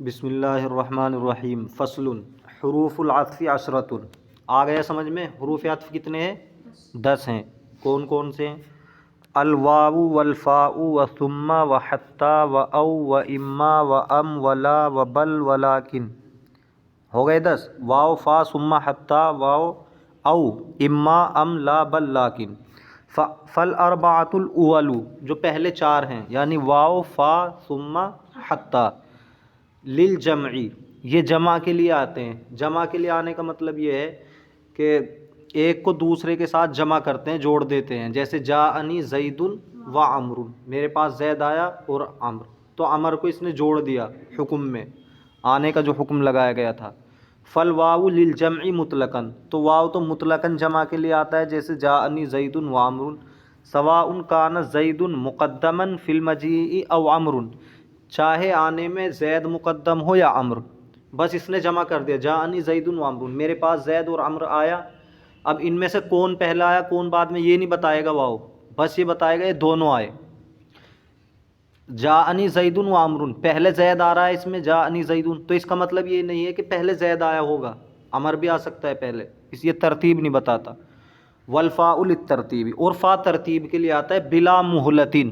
بسم اللہ الرحمن الرحیم فصل حروف العطف عشرۃ۔ آ گیا سمجھ میں؟ حروف عطف کتنے ہیں؟ 10 ہیں۔ کون کون سے ہیں؟ الواو والفاء وثم وحتی واو واما وام ولا وبل ولاکن۔ ہو گئے 10۔ واو فا ثم حتی واو او اما ام لا بل لاکن۔ فالاربعۃ الاول، جو پہلے 4 ہیں یعنی واو فا ثم حتی، للجمعی، یہ جمع کے لیے آتے ہیں۔ جمع کے لیے آنے کا مطلب یہ ہے کہ ایک کو دوسرے کے ساتھ جمع کرتے ہیں، جوڑ دیتے ہیں۔ جیسے جاءنی زید و عمرو، میرے پاس زید آیا اور عمرو، تو عمر کو اس نے جوڑ دیا حکم میں، آنے کا جو حکم لگایا گیا تھا۔ فالواو للجمع مطلقاً، تو واو تو مطلقاً جمع کے لیے آتا ہے، جیسے جاءنی زید و عمرو سواء کان زید مقدما فی المجیء او عمرو، چاہے آنے میں زید مقدم ہو یا عمرو، بس اس نے جمع کر دیا جاءنی زید و عمرو، میرے پاس زید اور عمرو آیا۔ اب ان میں سے کون پہلا آیا کون بعد میں یہ نہیں بتائے گا واو، بس یہ بتائے گا یہ دونوں آئے۔ جاءنی زید و عمرو، پہلے زید آ رہا ہے اس میں جاءنی زید، تو اس کا مطلب یہ نہیں ہے کہ پہلے زید آیا ہوگا، عمر بھی آ سکتا ہے پہلے، اس یہ ترتیب نہیں بتاتا۔ والفاء للترتیب، اور فا ترتیب کے لیے آتا ہے بلا مہلتن۔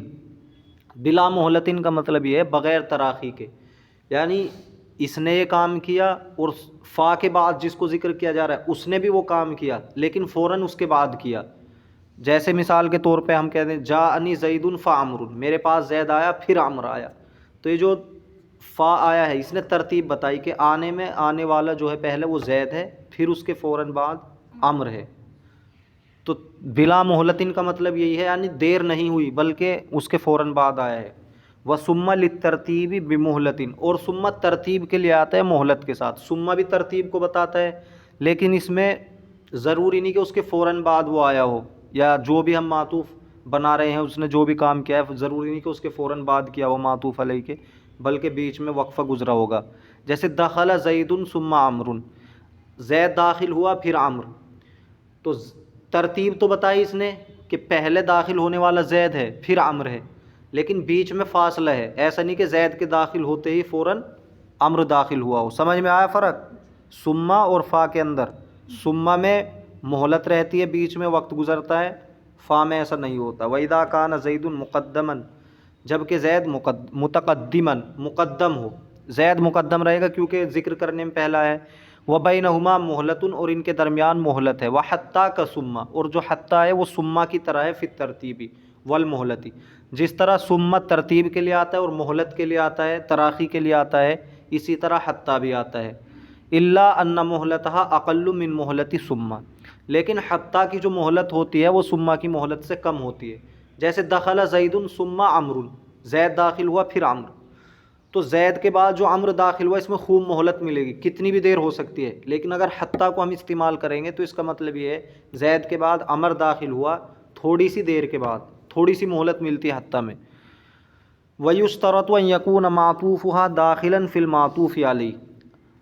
بلا مہلتن کا مطلب یہ ہے بغیر تراخی کے، یعنی اس نے یہ کام کیا اور فا کے بعد جس کو ذکر کیا جا رہا ہے اس نے بھی وہ کام کیا لیکن فوراً اس کے بعد کیا۔ جیسے مثال کے طور پہ ہم کہتے ہیں جاءنی زید فعمر، میرے پاس زید آیا پھر عمرو آیا، تو یہ جو فا آیا ہے اس نے ترتیب بتائی کہ آنے میں آنے والا جو ہے پہلے وہ زید ہے، پھر اس کے فوراً بعد عمرو ہے۔ تو بلا مہلتن کا مطلب یہی ہے، یعنی دیر نہیں ہوئی بلکہ اس کے فوراً بعد آیا ہے۔ وثم للترتیب بمہلتن، اور ثم ترتیب کے لیے آتا ہے مہلت کے ساتھ۔ ثم بھی ترتیب کو بتاتا ہے لیکن اس میں ضروری نہیں کہ اس کے فوراً بعد وہ آیا ہو، یا جو بھی ہم معطوف بنا رہے ہیں اس نے جو بھی کام کیا ہے ضروری نہیں کہ اس کے فوراً بعد کیا ہو معطوف علیہ کے، بلکہ بیچ میں وقفہ گزرا ہوگا۔ جیسے دخل زید ثم عمرو، زید داخل ہوا پھر عمرو، تو ترتیب تو بتائی اس نے کہ پہلے داخل ہونے والا زید ہے پھر عمرو ہے، لیکن بیچ میں فاصلہ ہے، ایسا نہیں کہ زید کے داخل ہوتے ہی فوراً عمرو داخل ہوا ہو۔ سمجھ میں آیا فرق ثم اور فا کے اندر؟ ثم میں مہلت رہتی ہے، بیچ میں وقت گزرتا ہے، فا میں ایسا نہیں ہوتا۔ وَإِذَا كَانَ زَيْدٌ مُقَدَّمًا، جبکہ زید متقدما مقدم ہو، زید مقدم رہے گا کیونکہ ذکر کرنے میں پہلا ہے۔ وَبَيْنَهُمَا مُهْلَةٌ، اور ان کے درمیان مہلت ہے۔ وَحَتَّى كَثُمَّ، اور جو حتیٰ ہے وہ ثم کی طرح ہے، فی الترتیب والمہلتی، جس طرح ثم ترتیب کے لیے آتا ہے اور مہلت کے لیے آتا ہے، تراخی کے لیے آتا ہے، اسی طرح حتیٰ بھی آتا ہے۔ الا ان مہلتها اقل من مہلت ثم، لیکن حتیٰ کی جو مہلت ہوتی ہے وہ ثم کی مہلت سے کم ہوتی ہے۔ جیسے دخل زید ثم عمرو، زید داخل ہوا پھر عمرو، تو زید کے بعد جو عمرو داخل ہوا اس میں خوب مہلت ملے گی، کتنی بھی دیر ہو سکتی ہے، لیکن اگر حتیٰ کو ہم استعمال کریں گے تو اس کا مطلب یہ ہے زید کے بعد عمرو داخل ہوا، تھوڑی سی دیر کے بعد تھوڑی سی مہلت ملتی ہے حتیٰ میں۔ وَيُشْتَرَطُ أَن يَكُونَ مَعْطُوفُهَا دَاخِلًا فِي الْمَعْطُوفِ عَلَيْهِ،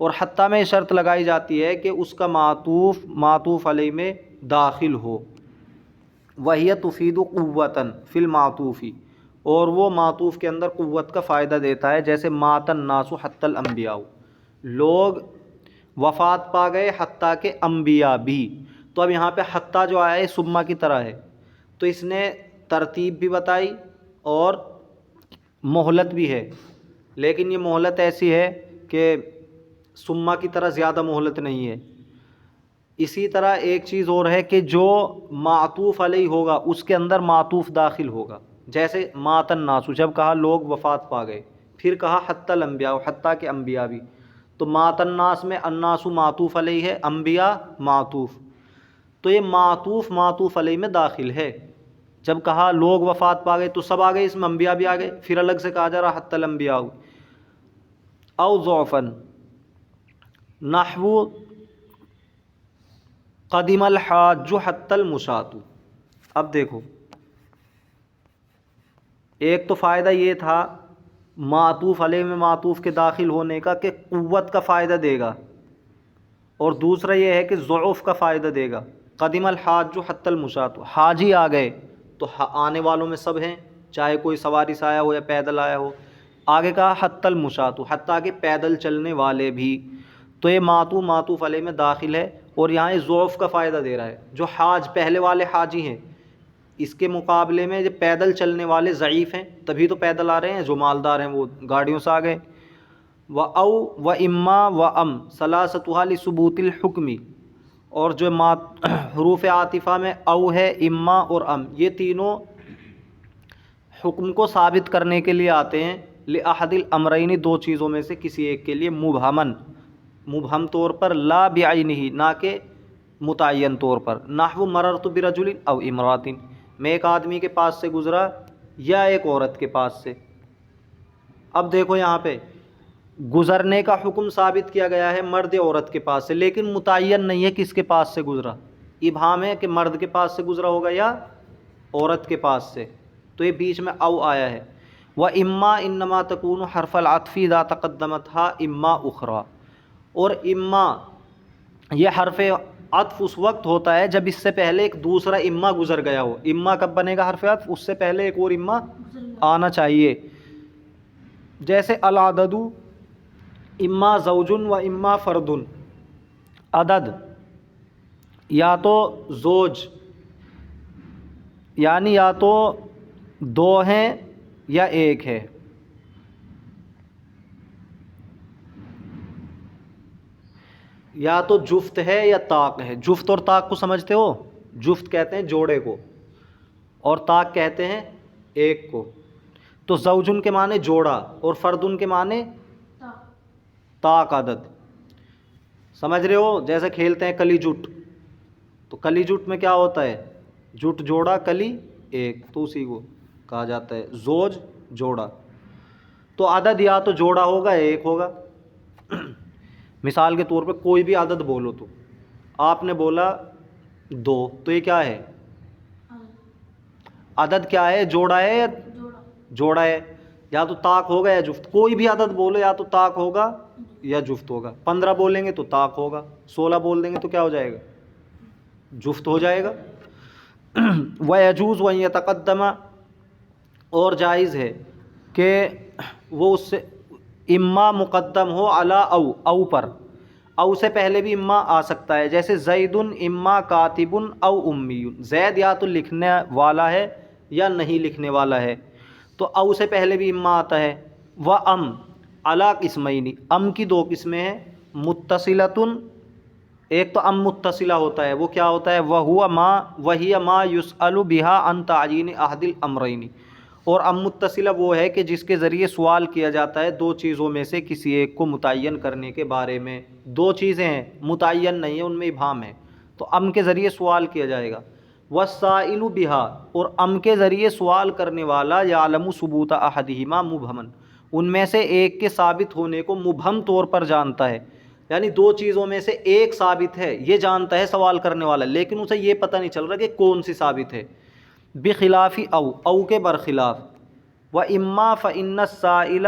اور حتیٰ میں شرط لگائی جاتی ہے کہ اس کا معطوف علیہ میں داخل ہو۔ وَهِيَ تُفِيدُ قُوَّةً فِي الْمَعْطُوفِ، اور وہ معطوف کے اندر قوت کا فائدہ دیتا ہے، جیسے مات الناس حتی الانبیاء، لوگ وفات پا گئے حتیٰ کہ انبیاء بھی۔ تو اب یہاں پہ حتیٰ جو آیا ہے ثم کی طرح ہے، تو اس نے ترتیب بھی بتائی اور مہلت بھی ہے، لیکن یہ مہلت ایسی ہے کہ ثم کی طرح زیادہ مہلت نہیں ہے۔ اسی طرح ایک چیز اور ہے کہ جو معطوف علیہ ہوگا اس کے اندر معطوف داخل ہوگا، جیسے مات الناس، جب کہا لوگ وفات پا گئے، پھر کہا حتی الانبیاء، حتیٰ کہ انبیاء بھی، تو مات الناس میں الناس معطوف علیہ ہے، انبیاء معطوف، تو یہ معطوف علیہ میں داخل ہے۔ جب کہا لوگ وفات پا گئے تو سب آ گئے، اس میں انبیاء بھی آ گئے، پھر الگ سے کہا جا رہا حتی الانبیاء۔ او ضعفاً نحو قدم الحاج حتی المشاۃ۔ اب دیکھو، ایک تو فائدہ یہ تھا معطوف علیہ میں معطوف کے داخل ہونے کا کہ قوت کا فائدہ دے گا، اور دوسرا یہ ہے کہ ضعف کا فائدہ دے گا۔ قدم الحاج حتی المشاۃ، حاجی آ گئے تو آنے والوں میں سب ہیں، چاہے کوئی سواری سے آیا ہو یا پیدل آیا ہو، آگے کہا حتی المشاۃ، حتیٰ کہ پیدل چلنے والے بھی، تو یہ ماتو معطوف علیہ میں داخل ہے، اور یہاں یہ ضعف کا فائدہ دے رہا ہے. جو حاج پہلے والے حاجی ہیں اس کے مقابلے میں جو پیدل چلنے والے ضعیف ہیں، تبھی تو پیدل آ رہے ہیں، جو مالدار ہیں وہ گاڑیوں سے آ گئے. و او و اما و ام ثلاثتها لثبوت الحکمی، اور جو حروف عاطفہ میں او ہے، اما اور ام، یہ تینوں حکم کو ثابت کرنے کے لیے آتے ہیں. لأحد الامرین، دو چیزوں میں سے کسی ایک کے لیے، مبہمن، مبہم طور پر، لا بعینہ، نہ کہ متعین طور پر. نحو مررت برجل او امرات، میں ایک آدمی کے پاس سے گزرا یا ایک عورت کے پاس سے. اب دیکھو یہاں پہ گزرنے کا حکم ثابت کیا گیا ہے مرد عورت کے پاس سے، لیکن متعین نہیں ہے کس کے پاس سے گزرا. ابہام ہے کہ مرد کے پاس سے گزرا ہوگا یا عورت کے پاس سے، تو یہ بیچ میں او آیا ہے. وَإِمَّا إِنَّمَا تَكُونُ حرف العطف اذا تقدمتها اما اخرى، اور اما یہ حرف عطف اس وقت ہوتا ہے جب اس سے پہلے ایک دوسرا اما گزر گیا ہو. اما کب بنے گا حرف عطف؟ اس سے پہلے ایک اور اما آنا چاہیے. جیسے العدد اما زوج و اما فرد، عدد یا تو زوج یعنی یا تو دو ہیں یا ایک ہے. یا تو جفت ہے یا طاق ہے. جفت اور طاق کو سمجھتے ہو؟ جفت کہتے ہیں جوڑے کو، اور طاق کہتے ہیں ایک کو. تو زوجن کے معنی جوڑا اور فردن کے معنی طاق عدد. سمجھ رہے ہو؟ جیسے کھیلتے ہیں کلی جٹ، تو کلی جٹ میں کیا ہوتا ہے؟ جٹ جوڑا، کلی ایک، تو اسی کو کہا جاتا ہے زوج جوڑا. تو عدد یا تو جوڑا ہوگا یا ایک ہوگا. مثال کے طور پہ کوئی بھی عدد بولو، تو آپ نے بولا 2، تو یہ کیا ہے؟ عدد کیا ہے؟ جوڑا ہے یا جوڑا ہے؟ یا تو طاق ہوگا یا جفت. کوئی بھی عدد بولو یا تو طاق ہوگا یا جفت ہوگا. 15 بولیں گے تو طاق ہوگا، 16 بول دیں گے تو کیا ہو جائے گا؟ جفت ہو جائے گا. وَيَجُوزُ أَن يَتَقَدَّمَ، اور جائز ہے کہ وہ اس سے اما مقدم ہو علی او پر. او سے پہلے بھی اما آ سکتا ہے، جیسے زید اما کاتب او امی. زید یا تو لکھنے والا ہے یا نہیں لکھنے والا ہے، تو او سے پہلے بھی اما آتا ہے. و ام علی قسمین، ام کی 2 قسمیں ہیں. متصلۃ، ایک تو ام متصلہ ہوتا ہے، وہ کیا ہوتا ہے؟ وہی ما یسأل بها عن تعیین احد الامرین. اور ام متصلہ وہ ہے کہ جس کے ذریعے سوال کیا جاتا ہے 2 چیزوں میں سے کسی ایک کو متعین کرنے کے بارے میں. 2 چیزیں ہیں، متعین نہیں ہے، ان میں ابہام ہے، تو ام کے ذریعے سوال کیا جائے گا. والسائل بها، اور ام کے ذریعے سوال کرنے والا یعلم ثبوت احدہما مبہما، ان میں سے ایک کے ثابت ہونے کو مبہم طور پر جانتا ہے. یعنی 2 چیزوں میں سے ایک ثابت ہے یہ جانتا ہے سوال کرنے والا، لیکن اسے یہ پتہ نہیں چل رہا کہ کون سی ثابت ہے. بخلاف او کے برخلاف. و اما فإن السائل،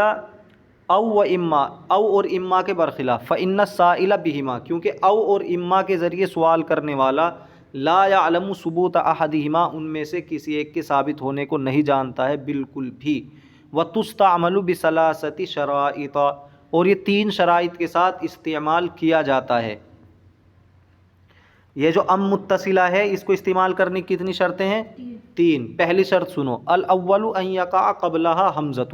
او و اما، او اور اما کے برخلاف. فإن السائل بہما، کیونکہ او اور اما کے ذریعے سوال کرنے والا لا يعلم ثبوت احدہما، ان میں سے کسی ایک کے ثابت ہونے کو نہیں جانتا ہے بالکل بھی. وتستعمل بثلاثة شرائط، اور یہ 3 شرائط کے ساتھ استعمال کیا جاتا ہے. یہ جو ام متصلہ ہے اس کو استعمال کرنے کی کتنی شرطیں ہیں؟ 3. پہلی شرط سنو، الاول ان یقع قبلها حمزۃ.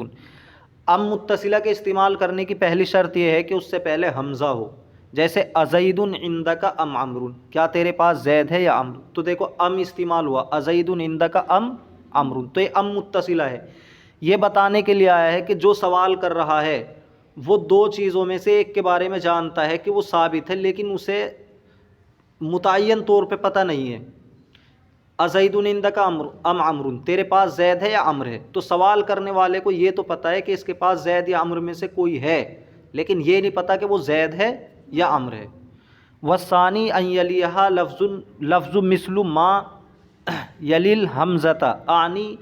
ام متصلہ کے استعمال کرنے کی پہلی شرط یہ ہے کہ اس سے پہلے حمزہ ہو. جیسے ازید عندک ام عمرو، کیا تیرے پاس زید ہے یا عمرو؟ تو دیکھو ام استعمال ہوا، ازید عندک ام عمرو، تو یہ ام متصلہ ہے. یہ بتانے کے لیے آیا ہے کہ جو سوال کر رہا ہے وہ 2 چیزوں میں سے ایک کے بارے میں جانتا ہے کہ وہ ثابت ہے، لیکن اسے متعین طور پہ پتہ نہیں ہے. ازید عندک ام عمرو، تیرے پاس زید ہے یا عمر ہے؟ تو سوال کرنے والے کو یہ تو پتہ ہے کہ اس کے پاس زید یا عمر میں سے کوئی ہے، لیکن یہ نہیں پتہ کہ وہ زید ہے یا عمر ہے. والثانی ان یلیھا لفظ مثل ما یلی الحمزۃ اعنی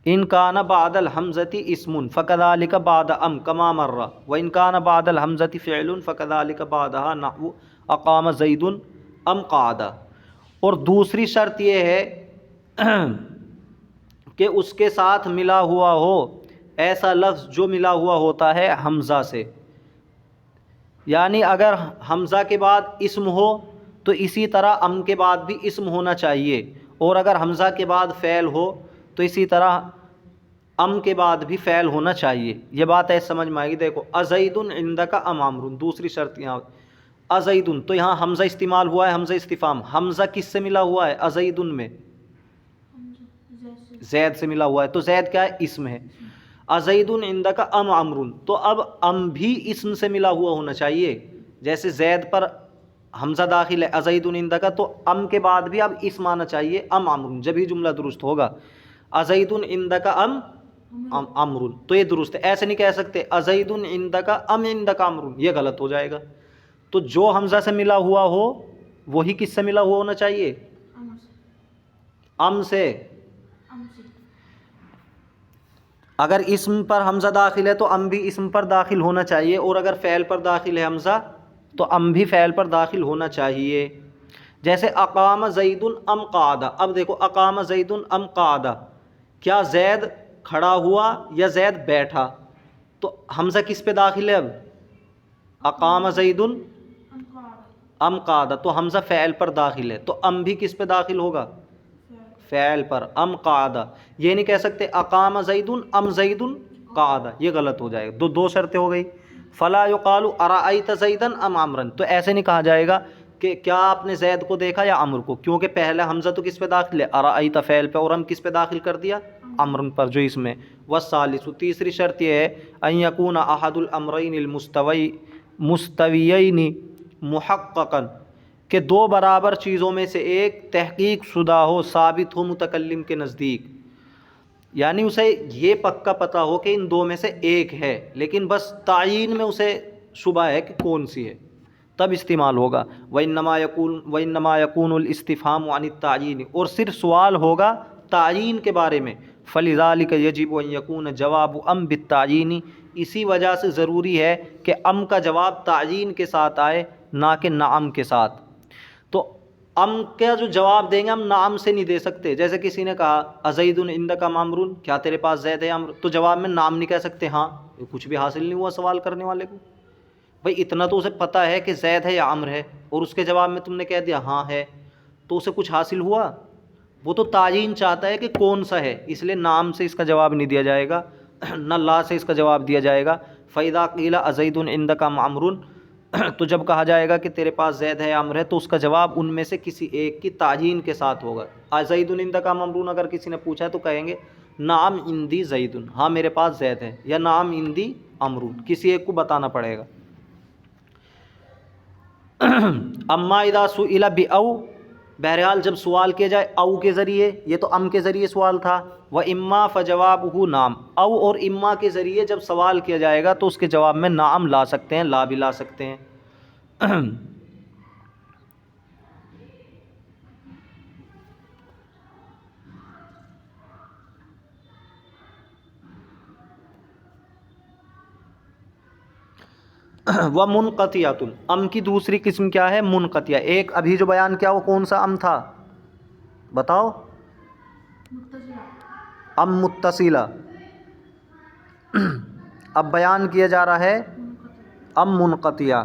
ان کان بعد الحمزۃ اسم فکذلک بعد ام کما مر، وان کان بعد الحمزۃ فعل فکذلک بعدها نحو اقام زید ام قعد. اور دوسری شرط یہ ہے کہ اس کے ساتھ ملا ہوا ہو ایسا لفظ جو ملا ہوا ہوتا ہے حمزہ سے، یعنی اگر حمزہ کے بعد اسم ہو تو اسی طرح ام کے بعد بھی اسم ہونا چاہیے، اور اگر حمزہ کے بعد فعل ہو تو اسی طرح ام کے بعد بھی فعل ہونا چاہیے۔ یہ بات ایسے سمجھ میں آئے گی۔ دیکھو ازید عندک ام عمرو، دوسری شرط یہاں ازید، تو یہاں حمزہ استعمال ہوا ہے، حمزہ استفہام۔ حمزہ کس سے ملا ہوا ہے؟ ازید میں زید سے ملا ہوا ہے، تو زید کیا ہے؟ اسم ہے۔ ازید عندک ام عمرو، تو اب ام بھی اسم سے ملا ہوا ہونا چاہیے، جیسے زید پر حمزہ داخل ہے ازید عندک، تو ام کے بعد بھی اب اسم آنا چاہیے ام عمرو، جبھی جملہ درست ہوگا۔ ازید عندک ام عمرو، تو یہ درست ہے۔ ایسے نہیں کہہ سکتے ازید عندک ام عندک عمرو، یہ غلط ہو جائے گا۔ تو جو حمزہ سے ملا ہوا ہو وہی کس سے ملا ہوا ہونا چاہیے؟ ام سے۔ اگر اسم پر حمزہ داخل ہے تو ام بھی اسم پر داخل ہونا چاہیے، اور اگر فعل پر داخل ہے حمزہ تو ام بھی فعل پر داخل ہونا چاہیے۔ جیسے اقام زید ام قعد، اب دیکھو اقام زید ام قعد، کیا زید کھڑا ہوا یا زید بیٹھا؟ تو حمزہ کس پہ داخل ہے؟ اب اقام زید ام قعد، تو حمزہ فعل پر داخل ہے، تو ام بھی کس پہ داخل ہوگا؟ فعل پر، ام قعد۔ یہ نہیں کہہ سکتے اقام زید ام زید قعد، یہ غلط ہو جائے گا۔ دو شرطیں ہو گئی۔ فلا یقال ارأیت زیدا ام عمرا، تو ایسے نہیں کہا جائے گا کہ کیا آپ نے زید کو دیکھا یا عمرو کو، کیونکہ پہلا حمزہ تو کس پہ داخل ہے؟ ارأیت فعل پہ، اور ہم کس پہ داخل کر دیا؟ عمرو پر جو اس میں۔ والثالث، تیسری شرط یہ ہے ان یکون احد الامرین المستویین محققا، کہ دو برابر چیزوں میں سے ایک تحقیق شدہ ہو، ثابت ہو متکلم کے نزدیک، یعنی اسے یہ پکا پتہ ہو کہ ان دو میں سے ایک ہے، لیکن بس تعیین میں اسے شبہ ہے کہ کون سی ہے، تب استعمال ہوگا۔ وَإِنَّمَا يَكُونُ الْإِسْتِفْهَامُ عَنِ التَّعْيِينِ، اور صرف سوال ہوگا تعیین کے بارے میں۔ فَلِذَلِكَ يَجِبُ أَن يَكُونَ جَوَابُ أَمْ بِالتَّعْيِينِ، اسی وجہ سے ضروری ہے کہ ام کا جواب تعیین کے ساتھ آئے، نہ کہ نعم کے ساتھ۔ تو ام کا جو جواب دیں گے ہم نعم سے نہیں دے سکتے۔ جیسے کسی نے کہا ازید عندک ام عمرو، کیا تیرے پاس زید ہے عمرو، تو جواب میں نام نہیں کہہ سکتے، ہاں کچھ بھی حاصل نہیں ہوا سوال کرنے والے کو۔ بھائی اتنا تو اسے پتہ ہے کہ زید ہے یا عمرو ہے، اور اس کے جواب میں تم نے کہہ دیا ہاں ہے، تو اسے کچھ حاصل ہوا؟ وہ تو تعیین چاہتا ہے کہ کون سا ہے، اس لیے نام سے اس کا جواب نہیں دیا جائے گا، نہ لا سے اس کا جواب دیا جائے گا۔ فَإِذَا قِيلَ أَزَيْدٌ عِندَكَ أَمْ عَمْرٌ، تو جب کہا جائے گا کہ تیرے پاس زید ہے یا عمرو ہے، تو اس کا جواب ان میں سے کسی ایک کی تعیین کے ساتھ ہوگا۔ ازید عندک ام عمرو اگر کسی نے پوچھا ہے تو کہیں گے نعم عندی زید، ہاں میرے پاس زید ہے، یا نعم عندی عمرو، کسی ایک کو بتانا پڑے گا۔ اما اذا سئل بأو، بہرحال جب سوال کیا جائے او کے ذریعے، یہ تو ام کے ذریعے سوال تھا، و اما فجوابہ نعم، او اور اما کے ذریعے جب سوال کیا جائے گا تو اس کے جواب میں نعم لا سکتے ہیں، لا بھی لا سکتے ہیں۔ وہ منقطعۃ، ام کی دوسری قسم کیا ہے؟ منقطع۔ ایک ابھی جو بیان کیا وہ کون سا ام تھا بتاؤ؟ ام متصلہ۔ اب بیان کیا جا رہا ہے ام منقطع۔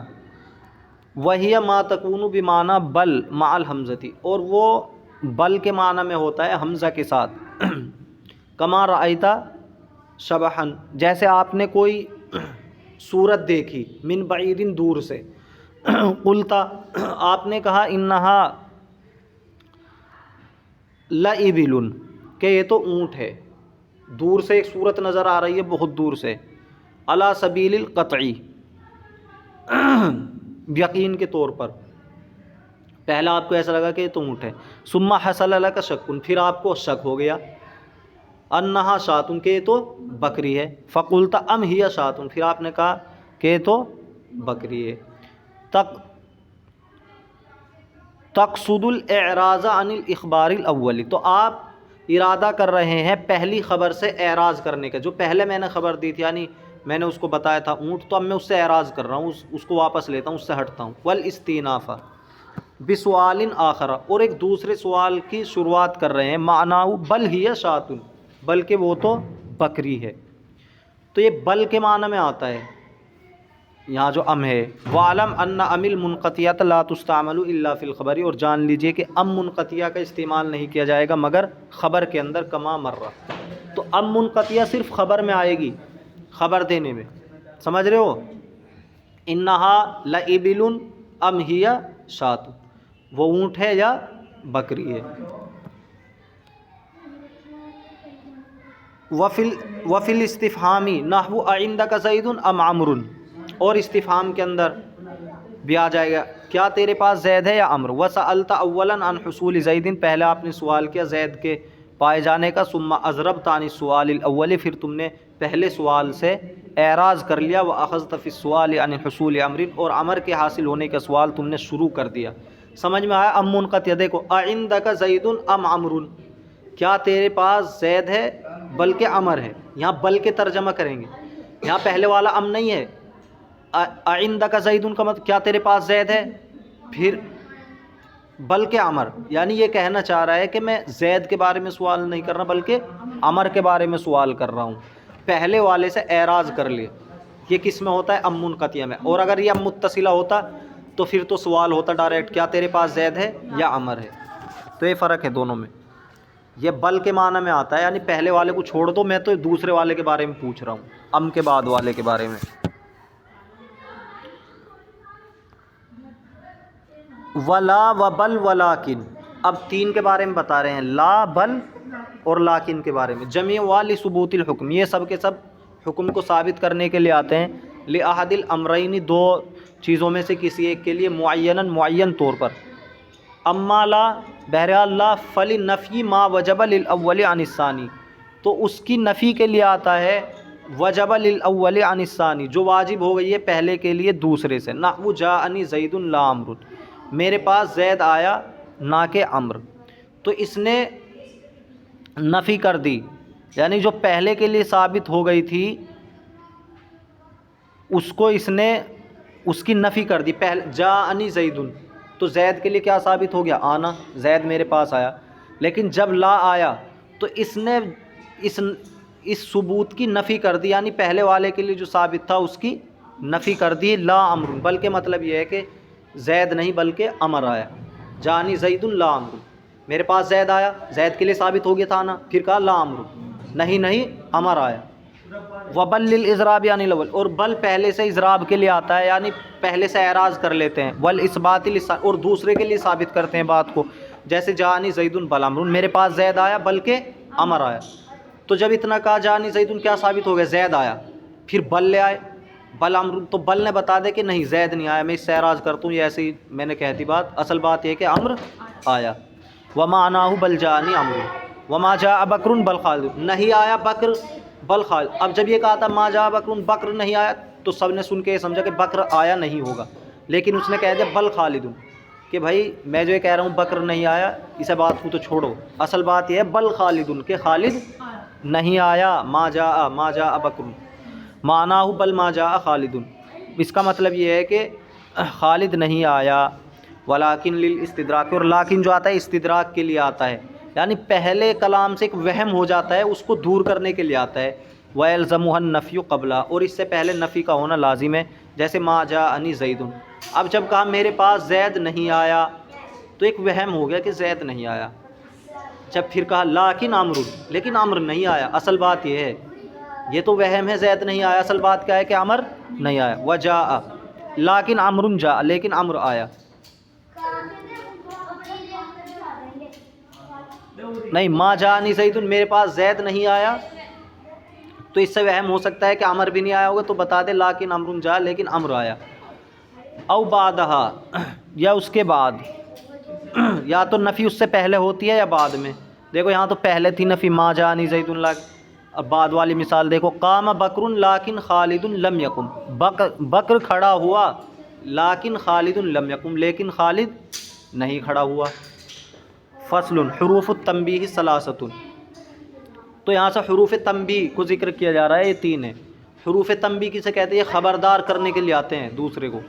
وہی ما تکون بمعنی بل مع الحمزۃ، اور وہ بل کے معنی میں ہوتا ہے حمزہ کے ساتھ۔ کما رأیت شبحا، جیسے آپ نے کوئی صورت دیکھی، من بعید، دور سے۔ قلتا، آپ نے کہا انہا لابل، کہ یہ تو اونٹ ہے، دور سے ایک صورت نظر آ رہی ہے بہت دور سے، علی سبیل القطعی، یقین کے طور پر۔ پہلا آپ کو ایسا لگا کہ یہ تو اونٹ ہے، ثم حصل لک شک، پھر آپ کو شک ہو گیا، انہا شاۃ، کہ یہ تو بکری ہے، فقلت ام ہی شاۃ، پھر آپ نے کہا کہ یہ تو بکری ہے۔ تقصد الاعراض عن الاخبار الاول، تو آپ ارادہ کر رہے ہیں پہلی خبر سے اعراض کرنے کا، جو پہلے میں نے خبر دی تھی، یعنی میں نے اس کو بتایا تھا اونٹ، تو اب میں اس سے اعراض کر رہا ہوں، اس کو واپس لیتا ہوں، اس سے ہٹتا ہوں۔ والاستئناف بسؤال آخر، اور ایک دوسرے سوال کی شروعات کر رہے ہیں، معناہ بل ہی شاۃ، بلکہ وہ تو بکری ہے۔ تو یہ بل کے معنی میں آتا ہے یہاں جو ام ہے. وعلم ان ام المنقطعۃ لا تستعمل الا فی الخبر، اور جان لیجئے کہ ام منقطعہ کا استعمال نہیں کیا جائے گا مگر خبر کے اندر، کما مرہ. تو ام منقطعہ صرف خبر میں آئے گی، خبر دینے میں، سمجھ رہے ہو. انہا لابل ام ہی شات، وہ اونٹ ہے یا بکری ہے. وفی الاستفہامی نحو اعندک زید ام عمرو، اور استفہام کے اندر بھی آ جائے گا کیا تیرے پاس زید ہے یا عمرو. وسألت اولا عن حصول زید، پہلے آپ نے سوال کیا زید کے پائے جانے کا. ثم اضربت عن السؤال الاول، پھر تم نے پہلے سوال سے اعراض کر لیا. واخذت فی السؤال عن حصول عمرو، اور عمر کے حاصل ہونے کا سوال تم نے شروع کر دیا. سمجھ میں آیا. ام منقطع دیکھو، اعندک زید ام عمرو، کیا تیرے پاس زید ہے بلکہ عمر ہے. یہاں بل کے ترجمہ کریں گے، یہاں پہلے والا ام نہیں ہے. اعندک زید کا مطلب کیا تیرے پاس زید ہے، پھر بلکہ عمر، یعنی یہ کہنا چاہ رہا ہے کہ میں زید کے بارے میں سوال نہیں کر رہا بلکہ عمر کے بارے میں سوال کر رہا ہوں. پہلے والے سے اعراض کر لیا. یہ کس میں ہوتا ہے؟ ام منقطعہ میں. اور اگر یہ ام متصلہ ہوتا تو پھر تو سوال ہوتا ڈائریکٹ کیا تیرے پاس زید ہے یا عمر ہے. تو یہ فرق ہے دونوں میں. یہ بل کے معنی میں آتا ہے، یعنی پہلے والے کو چھوڑ دو، میں تو دوسرے والے کے بارے میں پوچھ رہا ہوں، ام کے بعد والے کے بارے میں. ولا و بل ولاکن، اب تین کے بارے میں بتا رہے ہیں، لا، بل اور لاکن کے بارے میں. جمع والی ثبوت الحکم، یہ سب کے سب حکم کو ثابت کرنے کے لیے آتے ہیں. لأحد الامرین، دو چیزوں میں سے کسی ایک کے لیے، معین طور پر. اما لا، بہرحال لا، فلنفی ما وجب للاول عن الثانی، تو اس کی نفی کے لیے آتا ہے وجب للاول عن الثانی، جو واجب ہو گئی ہے پہلے کے لیے دوسرے سے. نحو جاءنی زید لا عمرو، میرے پاس زید آیا نہ کہ عمر. تو اس نے نفی کر دی، یعنی جو پہلے کے لیے ثابت ہو گئی تھی اس کو اس نے اس کی نفی کر دی. پہلے جاءنی زید، تو زید کے لیے کیا ثابت ہو گیا؟ آنا، زید میرے پاس آیا. لیکن جب لا آیا تو اس نے اس ثبوت کی نفی کر دی، یعنی پہلے والے کے لیے جو ثابت تھا اس کی نفی کر دی. لا عمرو، بلکہ مطلب یہ ہے کہ زید نہیں بلکہ عمر آیا. جانی زید لا عمرو، میرے پاس زید آیا، زید کے لیے ثابت ہو گیا تھا نا، پھر کہا لا عمرو، نہیں عمر آیا. وبل للاضراب یعنی الاول، اور بل پہلے سے اضراب کے لیے آتا ہے، یعنی پہلے سے اعراض کر لیتے ہیں. والاثبات، اور دوسرے کے لیے ثابت کرتے ہیں بات کو. جیسے جانی زید بل عمرو، میرے پاس زید آیا بلکہ عمر آیا. تو جب اتنا کہا جانی زید، کیا ثابت ہو گیا؟ زید آیا. پھر بل لے آئے، بل عمرو، تو بل نے بتا دے کہ نہیں زید نہیں آیا، میں اس سے اعراض کرتا ہوں، یہ ایسے ہی میں نے کہتی بات، اصل بات یہ کہ عمرو آیا. ومعناہ بل جانی عمرو وما جاء بکر بل خالد، نہیں آیا بکر بل خالد. اب جب یہ کہا تھا ما جاء بکر، بکر نہیں آیا، تو سب نے سن کے یہ سمجھا کہ بکر آیا نہیں ہوگا. لیکن اس نے کہہ دیا بل خالد، کہ بھائی میں جو یہ کہہ رہا ہوں بکر نہیں آیا، اسے بات کو تو چھوڑو، اصل بات یہ ہے بل خالد، کہ خالد نہیں آیا. ما جاء بکر، معناہ بل ما جاء خالد، اس کا مطلب یہ ہے کہ خالد نہیں آیا. ولیکن للاستدراک، اور لاکن جو آتا ہے استدراک کے لیے آتا ہے، یعنی پہلے کلام سے ایک وہم ہو جاتا ہے، اس کو دور کرنے کے لیے آتا ہے. وَيَلْزَمُهَا النَّفْيُ قَبْلَ، اور اس سے پہلے نفی کا ہونا لازم ہے. جیسے ما جاءنی زید، اب جب کہا میرے پاس زید نہیں آیا تو ایک وہم ہو گیا کہ زید نہیں آیا. جب پھر کہا لیکن عمرو، لیکن عمر نہیں آیا، اصل بات یہ ہے، یہ تو وہم ہے زید نہیں آیا، اصل بات کیا ہے کہ عمر نہیں آیا. وجاء لیکن عمرو جاء، لیکن عمر آیا. نہیں، ما جاءنی زید، میرے پاس زید نہیں آیا، تو اس سے وہم ہو سکتا ہے کہ عمر بھی نہیں آیا ہوگا، تو بتا دے لیکن عمرو جاء، لیکن عمر آیا. او بعدہا، یا اس کے بعد، یا تو نفی اس سے پہلے ہوتی ہے یا بعد میں. دیکھو یہاں تو پہلے تھی نفی ما جاءنی زید. اب بعد والی مثال دیکھو، قام بکر لیکن خالد لم یقم، بکر کھڑا ہوا لیکن خالد لم یقم، لیکن خالد نہیں کھڑا ہوا. فصل حروف التنبیہ ثلاثۃ، تو یہاں سے حروف تنبیہ کو ذکر کیا جا رہا ہے، یہ تین ہیں. حروف تنبیہ کسے کہتے ہیں؟ یہ خبردار کرنے کے لیے آتے ہیں دوسرے کو،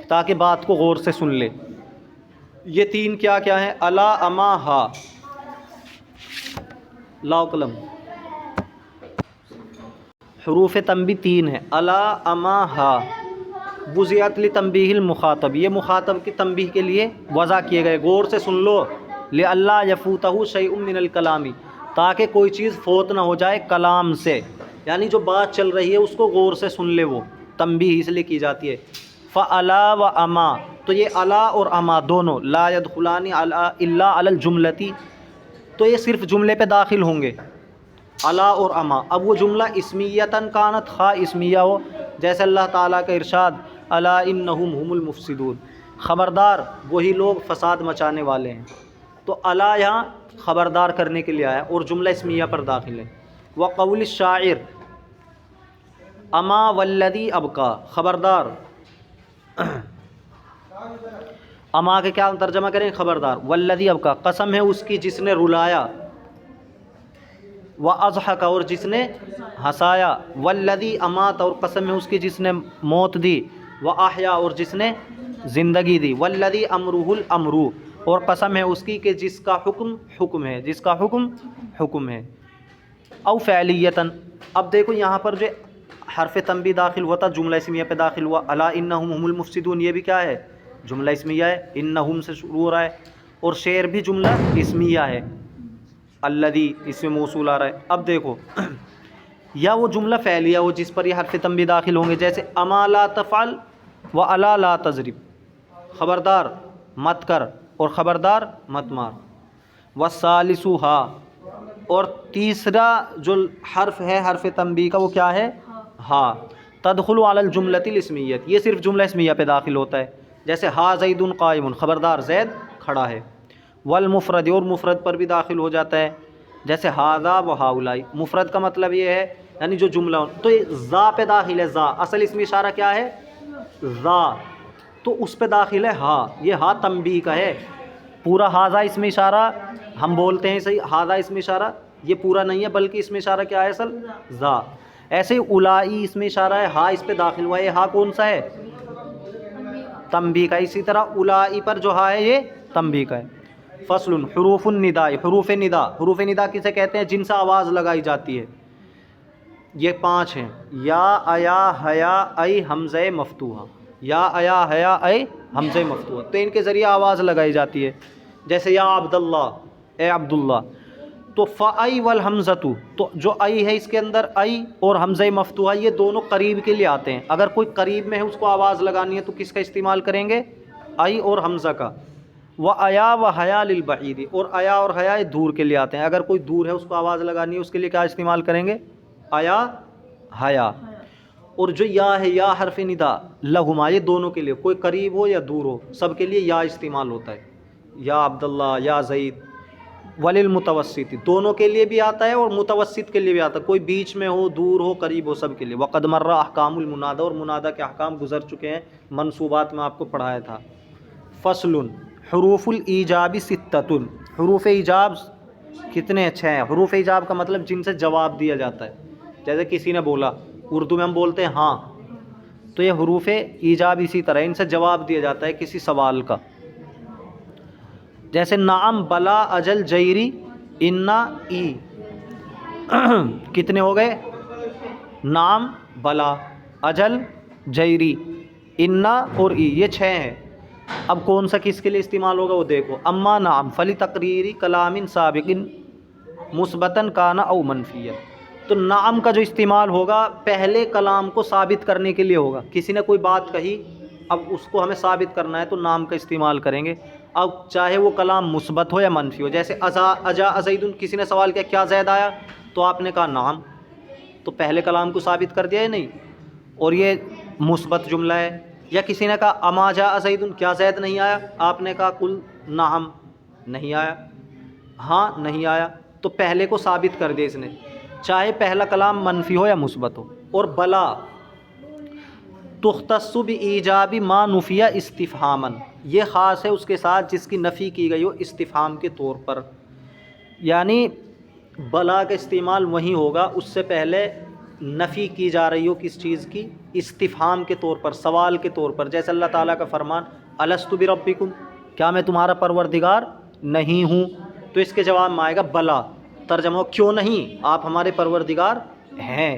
تاکہ بات کو غور سے سن لے. یہ تین کیا کیا ہیں؟ الا، اما، ہا. لا قلم. حروف تنبیہ 3 ہیں، الا، اما، ہا۔ وضعت لتنبیہ المخاطب، یہ مخاطب کی تنبیہ کے لیے وضع کیے گئے، غور سے سن لو۔ لئلا یفوتہ شیء من الکلام، تاکہ کوئی چیز فوت نہ ہو جائے کلام سے، یعنی جو بات چل رہی ہے اس کو غور سے سن لے، وہ تنبیہ اس لیے کی جاتی ہے۔ فَأَلَا وَأَمَا، تو یہ الا اور اما دونوں لا يدخلان الا علی الجملۃ، تو یہ صرف جملے پہ داخل ہوں گے، الا اور اما۔ اب وہ جملہ اسمیتاً کانت، خواہ اسمیہ ہو، جیسے اللہ تعالیٰ کا ارشاد الا انہم هم المفسدون، خبردار وہی لوگ فساد مچانے والے ہیں۔ تو الا یہاں خبردار کرنے کے لیے آیا اور جملہ اسمیہ پر داخل ہے۔ وقول الشاعر اما والذی ابقا، خبردار، اما کے کیا ترجمہ کریں؟ خبردار۔ والذی ابقا، قسم ہے اس کی جس نے رلایا، واضحک، اور جس نے ہنسایا، والذی امات، اور قسم ہے اس کی جس نے موت دی، واحیا، اور جس نے زندگی دی، والذی امرہ الامر، اور قسم ہے اس کی کہ جس کا حکم حکم ہے، جس کا حکم حکم ہے۔ او فعلیتاً، اب دیکھو یہاں پر جو حرف تنبیہ داخل ہوا تھا جملہ اسمیہ پہ داخل ہوا، الا انہم هم المفسدون، یہ بھی کیا ہے؟ جملہ اسمیہ ہے، انہم سے شروع ہو رہا ہے، اور شعر بھی جملہ اسمیہ ہے، الذی اس میں موصول آ رہا ہے۔ اب دیکھو یا وہ جملہ فعلیہ ہو جس پر یہ حرف تنبیہ داخل ہوں گے، جیسے اما لا تفعل و الا لا تضرب، خبردار مت کر اور خبردار مت مار۔ والثالث ہا، اور تیسرا جو حرف ہے حرف تنبیہ کا وہ کیا ہے؟ ہا۔ تدخل علی الجملۃ الاسمیہ، یہ صرف جملہ اسمیہ پہ داخل ہوتا ہے، جیسے ہا زید قائم، خبردار زید کھڑا ہے۔ والمفرد، اور مفرد پر بھی داخل ہو جاتا ہے، جیسے ہاذا و ہاؤلائی، مفرد کا مطلب یہ ہے یعنی جو جملہ، تو یہ ذا پہ داخل ہے، ذا اصل اسم اشارہ کیا ہے؟ ذا، تو اس پہ داخل ہے ہا، یہ ہا تنبیہ کا ہے۔ پورا ہاذا اسم اشارہ ہم بولتے ہیں صحیح، ہاذا اسم اشارہ یہ پورا نہیں ہے، بلکہ اسم اشارہ کیا ہے اصل؟ ذا۔ ایسے ہی اولائی اسم اشارہ ہے، ہا اس پہ داخل ہوا ہے، یہ ہا کون سا ہے؟ تنبیہ کا۔ اسی طرح اولائی پر جو ہا ہے یہ تنبیہ کا ہے۔ فصل، حروف النداء، حروف ندا، حروف ندا کسے کہتے ہیں؟ جن سے آواز لگائی جاتی ہے، یہ 5 ہیں، یا، ایا، حیا، ای، حمزہ مفتوحہ، یا، ایا، حیا، ای، حمزہ مفتوحہ، تو ان کے ذریعے آواز لگائی جاتی ہے، جیسے یا عبداللہ، اے عبداللہ۔ تو فائی والحمزۃ، تو جو ای ہے اس کے اندر ای اور حمزہ مفتوحہ یہ دونوں قریب کے لیے آتے ہیں، اگر کوئی قریب میں ہے اس کو آواز لگانی ہے تو کس کا استعمال کریں گے؟ ای اور حمزہ کا۔ و ایا و حیا للبعید، اور ایا اور حیا دور کے لیے آتے ہیں، اگر کوئی دور ہے اس کو آواز لگانی ہے اس کے لیے کیا استعمال کریں گے؟ ایا، حیا۔ اور جو یا ہے، یا حرف ندا، لہما، یہ دونوں کے لیے، کوئی قریب ہو یا دور ہو سب کے لیے یا استعمال ہوتا ہے، یا عبداللہ، یا زید۔ وللمتوسط، دونوں کے لیے بھی آتا ہے اور متوسط کے لیے بھی آتا ہے، کوئی بیچ میں ہو، دور ہو، قریب ہو، سب کے لیے۔ وقد مر احکام المنادى، اور منادى کے احکام گزر چکے ہیں، منصوبات میں آپ کو پڑھایا تھا۔ فصل، حروف الایجاب 6، حروف ایجاب کتنے اچھے ہیں؟ حروف ایجاب کا مطلب جن سے جواب دیا جاتا ہے، جیسے کسی نے بولا، اردو میں ہم بولتے ہیں ہاں، تو یہ حروف ایجاب اسی طرح ان سے جواب دیا جاتا ہے کسی سوال کا، جیسے نعم، بلا، اجل، جیری، انا، ای، کتنے ہو گئے؟ نعم، بلا، اجل، جیری، انا اور ای، یہ 6 ہیں۔ اب کون سا کس کے لیے استعمال ہوگا وہ دیکھو۔ اما نعم فلی تقریری کلام سابق مثبتاً کان او منفیا، تو نعم کا جو استعمال ہوگا پہلے کلام کو ثابت کرنے کے لیے ہوگا، کسی نے کوئی بات کہی، اب اس کو ہمیں ثابت کرنا ہے تو نعم کا استعمال کریں گے، اب چاہے وہ کلام مثبت ہو یا منفی ہو، جیسے اجا زید، کسی نے سوال کیا کیا زید آیا، تو آپ نے کہا نعم، تو پہلے کلام کو ثابت کر دیا ہے نہیں، اور یہ مثبت جملہ ہے۔ یا کسی نے کہا اما جاء زید، کیا زید نہیں آیا، آپ نے کہا قل نعم، نہیں آیا، ہاں نہیں آیا، تو پہلے کو ثابت کر دیا اس نے، چاہے پہلا کلام منفی ہو یا مثبت ہو۔ اور بلا تختص بایجاب ما نفی استفہاما، یہ خاص ہے اس کے ساتھ جس کی نفی کی گئی ہو استفہام کے طور پر، یعنی بلا کا استعمال وہیں ہوگا اس سے پہلے نفی کی جا رہی ہو کس چیز کی، استفہام کے طور پر، سوال کے طور پر، جیسے اللہ تعالیٰ کا فرمان الست بربکم، کیا میں تمہارا پروردگار نہیں ہوں، تو اس کے جواب میں آئے گا بلا، ترجمہ ہو کیوں نہیں، آپ ہمارے پروردگار ہیں۔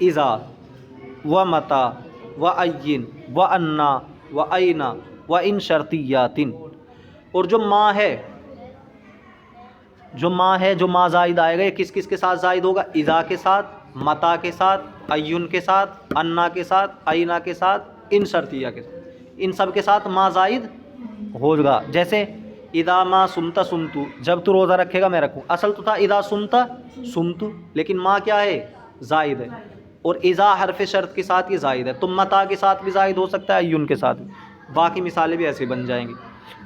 اذا و متا و عین و انا و اینا و ان شرطیات. اور جو ما ہے، جو ما زائد آئے گا یہ کس کس کے ساتھ زائد ہوگا؟ اذا کے ساتھ، متا کے ساتھ، عین کے ساتھ، انا کے ساتھ، اینا کے ساتھ، ان شرطیہ کے ساتھ، ان سب کے ساتھ ما زائد ہوگا. جیسے اذا ما سمتا سمتو، جب تو روزہ رکھے گا میں رکھوں. اصل تو تھا اذا سمتا سمتو، لیکن ما کیا ہے؟ زائد ہے. اور اذا حرف شرط کے ساتھ یہ زائد ہے، تو متا کے ساتھ بھی زائد ہو سکتا ہے، عین کے ساتھ بھی. باقی مثالیں بھی ایسے بن جائیں گی.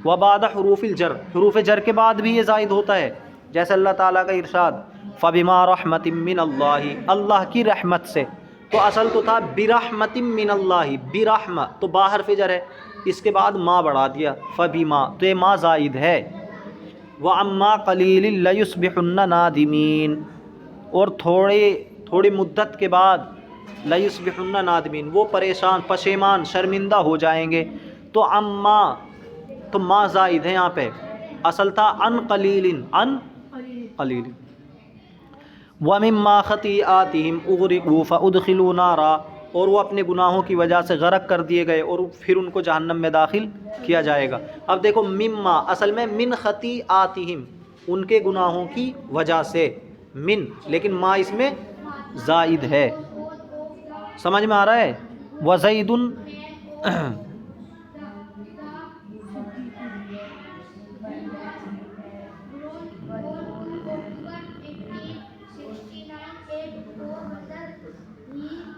وبعد حروف الجر، حروف جر کے بعد بھی یہ زائد ہوتا ہے. جیسے اللہ تعالیٰ کا ارشاد فبما رحمت من اللہ، اللہ کی رحمت سے. تو اصل تو تھا برحمت من اللہ، برحمہ تو با حرف جر ہے، اس کے بعد ما بڑھا دیا فبما، تو یہ ما زائد ہے. وعما قلیل لیصبحن نادمین، اور تھوڑی مدت کے بعد لیصبحن نادمین، وہ پریشان، پشیمان، شرمندہ ہو جائیں گے. تو عما تو ما زائد ہے یہاں پہ، اصل تھا ان قلیل، ان قلیل. وَمِمَّا خَطِیئَاتِهِمْ اُغْرِقُوا فَأُدْخِلُوا نَارًا، اور وہ اپنے گناہوں کی وجہ سے غرق کر دیے گئے اور پھر ان کو جہنم میں داخل کیا جائے گا. اب دیکھو مما اصل میں من خطیئاتہم، ان کے گناہوں کی وجہ سے، من، لیکن ما اس میں زائد ہے. سمجھ میں آ رہا ہے؟ وزید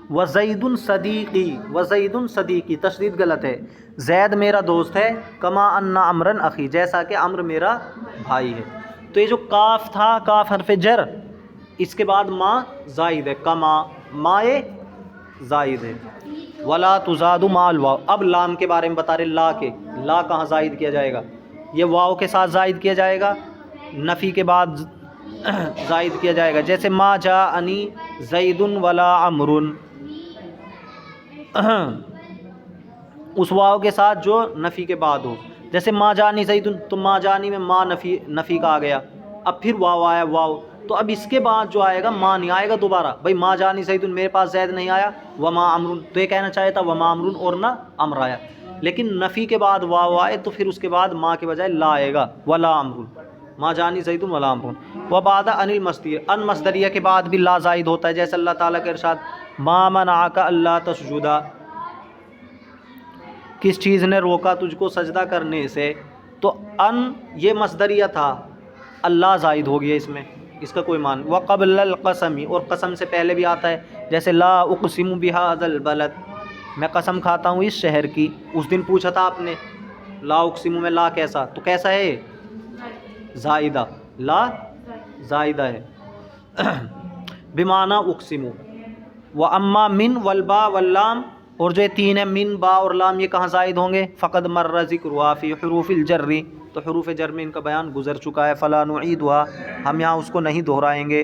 وزید صدیقی، وزید صدیقی تشدید غلط ہے. زید میرا دوست ہے، کما ان عمرن اخی، جیسا کہ عمرو میرا بھائی ہے. تو یہ جو کاف تھا، کاف حرف جر، اس کے بعد ما زائد ہے، کما، ما زائد ہے. ولا تزاد مع الواو. اب لام کے بارے میں بتا رہے، لا کے، لا کہاں زائد کیا جائے گا؟ یہ واو کے ساتھ زائد کیا جائے گا، نفی کے بعد زائد کیا جائے گا. جیسے ما جاءنی زید ولا عمرو، اس واو کے ساتھ جو نفی کے بعد ہو. جیسے ما جانی زید، تو ما جانی میں ما نفی کا آ گیا. اب پھر واو آیا، واو، تو اب اس کے بعد جو آئے گا ما نہیں آئے گا دوبارہ. بھائی ما جانی زید، میرے پاس زید نہیں آیا، وما عمرو، تو یہ کہنا چاہیے تھا وما عمرو، اور نہ عمر آیا. لیکن نفی کے بعد واو آئے تو پھر اس کے بعد ما کے بجائے لا آئے گا، ولا عمرو، ما جانی زید ولا عمرو. وبعد ان المصدر، ان مصدریہ کے بعد بھی لا زائد ہوتا ہے. جیسے اللہ تعالیٰ کے ارشاد ما منعک الا تسجدا، کس چیز نے روکا تجھ کو سجدہ کرنے سے؟ تو ان یہ مصدریہ تھا، اللہ زائد ہو گیا اس میں، اس کا کوئی معنی. وقبل القسم، اور قسم سے پہلے بھی آتا ہے. جیسے لا اقسم بہذا البلد، میں قسم کھاتا ہوں اس شہر کی. اس دن پوچھا تھا آپ نے لا اقسم میں لا کیسا، تو کیسا ہے؟ زائدہ، لا زائدہ ہے. بمعنی اقسم. واما من والبا واللام، اور جو یہ تین ہیں من، با اور لام، یہ کہاں زائد ہوں گے؟ فقد مر ذکرها فی حروف الجر، تو حروف جر میں ان کا بیان گزر چکا ہے. فلا نعیدها، ہم یہاں اس کو نہیں دہرائیں گے.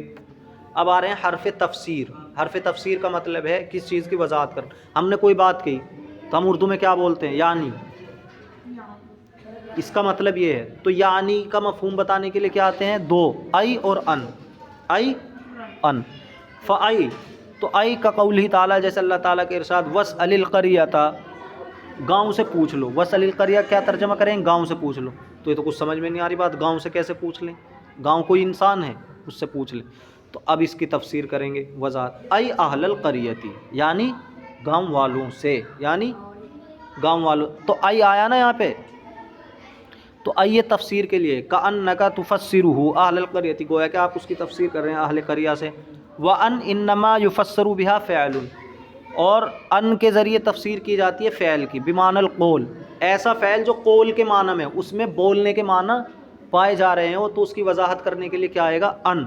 اب آ رہے ہیں حرف تفسیر. حرف تفسیر کا مطلب ہے کس چیز کی وضاحت کر. ہم نے کوئی بات کہی تو ہم اردو میں کیا بولتے ہیں؟ یعنی. اس کا مطلب یہ ہے. تو یعنی کا مفہوم بتانے کے لیے کیا آتے ہیں؟ دو، ای اور ان. ای ان. فائی، تو ای کا قول تعالیٰ، جیسے اللہ تعالیٰ کے ارشاد واسأل القریۃ، گاؤں سے پوچھ لو. واسأل القریہ کیا ترجمہ کریں؟ گاؤں سے پوچھ لو. تو یہ تو کچھ سمجھ میں نہیں آ رہی بات، گاؤں سے کیسے پوچھ لیں؟ گاؤں کوئی انسان ہے، اس سے پوچھ لیں. تو اب اس کی تفسیر کریں گے، وضاحت. ای اہل القریۃ، یعنی گاؤں والوں سے، یعنی گاؤں والوں. تو ای آیا نا یہاں پہ، تو آئیے تفسیر کے لیے کأنک تفسرہ اہل القریۃ، گویا کہ آپ اس کی تفسیر کر رہے ہیں اہل قریہ سے. وَأَنْ إِنَّمَا يُفَسَّرُ بِهَا فِعْلٌ، اور ان کے ذریعے تفسیر کی جاتی ہے فعل کی. بمعنی القول، ایسا فعل جو قول کے معنی میں، اس میں بولنے کے معنی پائے جا رہے ہیں، تو اس کی وضاحت کرنے کے لیے کیا آئے گا؟ ان.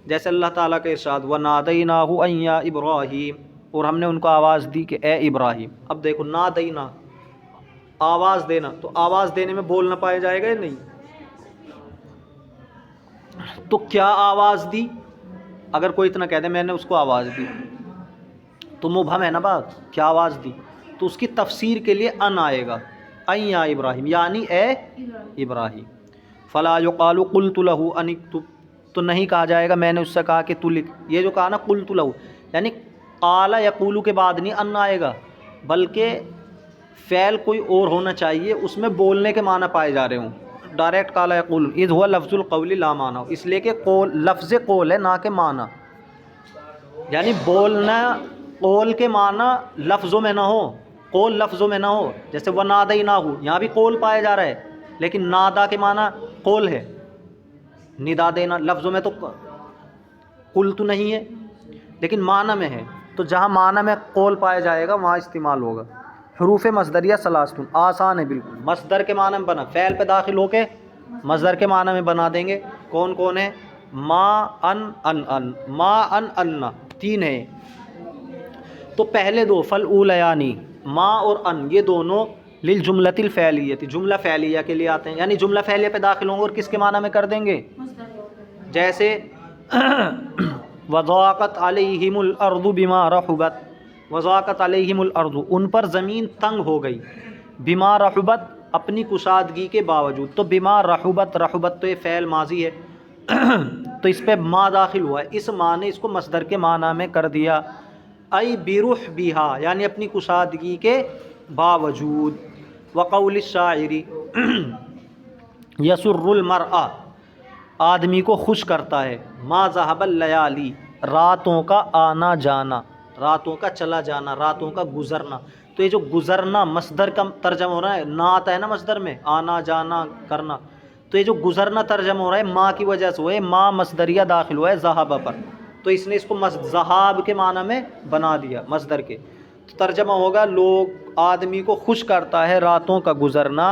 جیسے اللہ تعالیٰ کا ارشاد وَنَادَيْنَاهُ أَن يَا إِبْرَاهِيمُ، اور ہم نے ان کو آواز دی کہ اے ابراہیم. اب دیکھو نادینا، آواز دینا، تو آواز دینے میں بولنا پایا جائے گا یا نہیں؟ تو کیا آواز دی؟ اگر کوئی اتنا کہہ دے میں نے اس کو آواز دی، تو مبہم ہے نا بات، کیا آواز دی؟ تو اس کی تفسیر کے لیے ان آئے گا. ان یا ابراہیم، یعنی اے ابراہیم. فلا یقال قلت له ان اکتب، تو نہیں کہا جائے گا میں نے اس سے کہا کہ تو لکھ. یہ جو کہا نا قلت له، یعنی قال یقول کے بعد نہیں ان آئے گا، بلکہ فعل کوئی اور ہونا چاہیے، اس میں بولنے کے معنی پائے جا رہے ہوں۔ ڈائریکٹ قال یقول اذ ہوا لفظ القول لا معنی، اس لیے کہ قول لفظ قول ہے نہ کہ معنی، یعنی بولنا قول کے معنی لفظوں میں نہ ہو، قول لفظوں میں نہ ہو، جیسے ونادیناہ یہاں بھی قول پایا جا رہا ہے، لیکن نادا کے معنی قول ہے، ندا دینا لفظوں میں تو قل تو نہیں ہے، لیکن معنی میں ہے، تو جہاں معنی میں قول پایا جائے گا وہاں استعمال ہوگا۔ حروف مصدریہ ثلاثۃ، آسان ہے بالکل، مصدر کے معنی میں بنا، فعل پہ داخل ہو کے مصدر کے معنی میں بنا دیں گے۔ کون کون ہے؟ ما ان ما ان تین ہے، تو پہلے دو فالاولیانی ما اور ان، یہ دونوں للجملۃ الفعلیہ، جملہ فعلیہ کے لیے آتے ہیں، یعنی جملہ فعلیہ پہ داخل ہوں گے اور کس کے معنی میں کر دیں گے؟ جیسے وضاقت علیہم الارض بما رحبت، وضاقت علیہم الارض، ان پر زمین تنگ ہو گئی، بما رحبت اپنی کشادگی کے باوجود، تو بما رحبت، رحبت تو یہ فعل ماضی ہے تو اس پہ ما داخل ہوا ہے، اس ما نے اس کو مصدر کے معنی میں کر دیا، ای برحبہا یعنی اپنی کشادگی کے باوجود۔ وقول الشاعر یسر المرء، آدمی کو خوش کرتا ہے، ما ذهب اللیالی، راتوں کا آنا جانا، راتوں کا چلا جانا، راتوں کا گزرنا، تو یہ جو گزرنا مصدر کا ترجمہ ہو رہا ہے، نا آتا ہے نا مصدر میں، آنا جانا کرنا، تو یہ جو گزرنا ترجمہ ہو رہا ہے ما کی وجہ سے ہوا ہے، ما مصدریہ داخل ہوا ہے ذہب پر، تو اس نے اس کو ذہاب کے معنی میں بنا دیا مصدر کے، تو ترجمہ ہوگا لوگ آدمی کو خوش کرتا ہے راتوں کا گزرنا،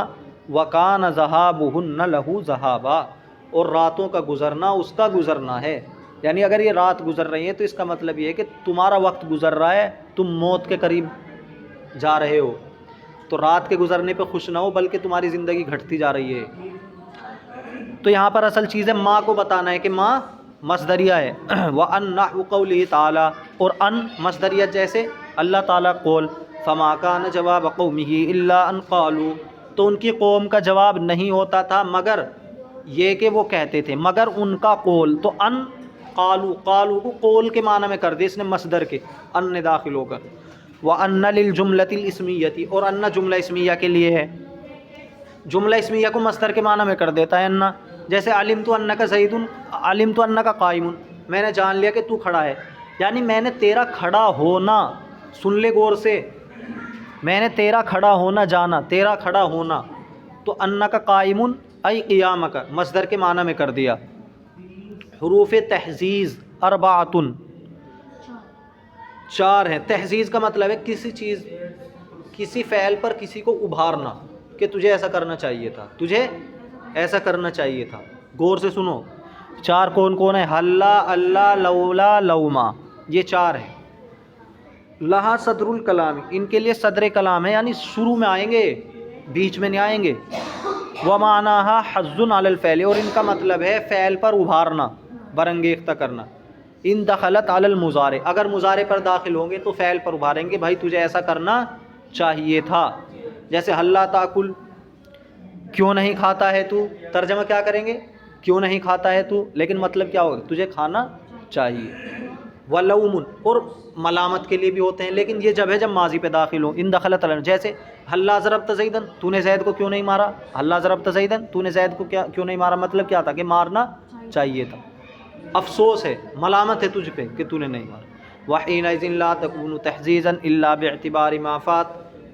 وَكَانَ ذَهَابُهُنَّ لَهُ ذَهَابًا، اور راتوں کا گزرنا اس کا گزرنا ہے، یعنی اگر یہ رات گزر رہی ہے تو اس کا مطلب یہ ہے کہ تمہارا وقت گزر رہا ہے، تم موت کے قریب جا رہے ہو، تو رات کے گزرنے پہ خوش نہ ہو بلکہ تمہاری زندگی گھٹتی جا رہی ہے۔ تو یہاں پر اصل چیز ہے ماں کو بتانا ہے کہ ماں مصدریہ ہے، وَأَن نَحْوُ قَوْلِهِ تَعَالَى، اور ان مصدریہ جیسے اللہ تعالیٰ قول، فَمَا كَانَ جَوَابَ قَوْمِهِ إِلَّا أَن قَالُوا، تو ان کی قوم کا جواب نہیں ہوتا تھا مگر یہ کہ وہ کہتے تھے، مگر ان کا قول، تو ان قالو، قالو کو قول کے معنی میں کر دے اس نے مصدر کے، ان نے داخل ہو کر، وَأَنَّ لِلْجُمْلَةِ الْإِسْمِيَّةِ، اور ان جملہ اسمیہ کے لیے ہے، جملہ اسمیہ کو مصدر کے معنی میں کر دیتا ہے ان، جیسے علمت انک زید، علمت انک قائم، میں نے جان لیا کہ تو کھڑا ہے، یعنی میں نے تیرا کھڑا ہونا، سن لے غور سے، میں نے تیرا کھڑا ہونا جانا، تیرا کھڑا ہونا، تو انک قائم ای قیامک مصدر کے معنی میں کر دیا۔ حروف تحزیز اربعۃ، چار ہیں، تحزیز کا مطلب ہے کسی چیز، کسی فعل پر کسی کو ابھارنا کہ تجھے ایسا کرنا چاہیے تھا، تجھے ایسا کرنا چاہیے تھا، غور سے سنو، چار کون کون ہیں؟ حلا، اللہ، لولا، لوما، یہ چار ہیں۔ لہا صدر الکلام، ان کے لیے صدر کلام ہے، یعنی شروع میں آئیں گے، بیچ میں نہیں آئیں گے۔ ومعناها حظ علی الفعل، اور ان کا مطلب ہے فعل پر ابھارنا، برانگیختہ کرنا۔ ان دخلت علی المضارع، اگر مضارع پر داخل ہوں گے تو فعل پر ابھاریں گے، بھائی تجھے ایسا کرنا چاہیے تھا، جیسے حلا تاکل، کیوں نہیں کھاتا ہے تو، ترجمہ کیا کریں گے؟ کیوں نہیں کھاتا ہے تو، لیکن مطلب کیا ہوگا؟ تجھے کھانا چاہیے۔ ولوم، اور ملامت کے لیے بھی ہوتے ہیں، لیکن یہ جب ہے جب ماضی پہ داخل ہو، ان دخلت علی، جیسے حلا ضربت زیدن، تو نے زید کو کیوں نہیں مارا، حلا ضربت زیدن، تو نے زید کو کیوں نہیں مارا، مطلب کیا تھا کہ مارنا چاہیے تھا، افسوس ہے، ملامت ہے تجھ پہ کہ تو نے نہیں مارا۔ وحینئذ لا تکون تحزیزا الا باعتبار ما فات،